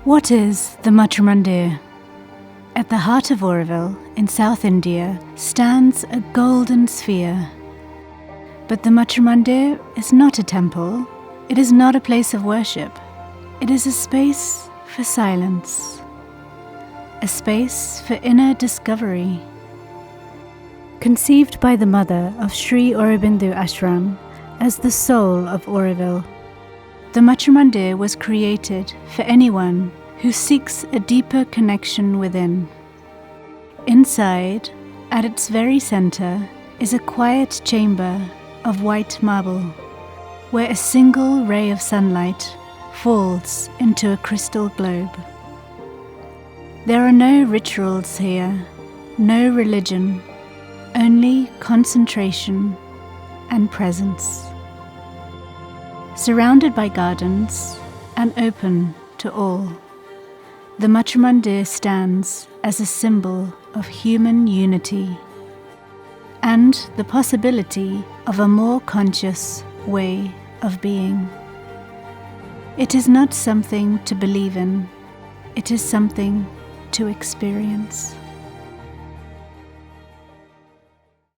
What is the Matrimandir? At the heart of Auroville, in South India, stands a golden sphere. But the Matrimandir is not a temple. It is not a place of worship. It is a space for silence, a space for inner discovery. Conceived by the mother of Sri Aurobindo ashram as the soul of Auroville, the Matrimandir was created for anyone who seeks a deeper connection within. Inside, at its very center, is a quiet chamber of white marble, where a single ray of sunlight falls into a crystal globe. There are no rituals here, no religion, only concentration and presence. Surrounded by gardens and open to all, the Matrimandir stands as a symbol of human unity and the possibility of a more conscious way of being. It is not something to believe in, it is something to experience.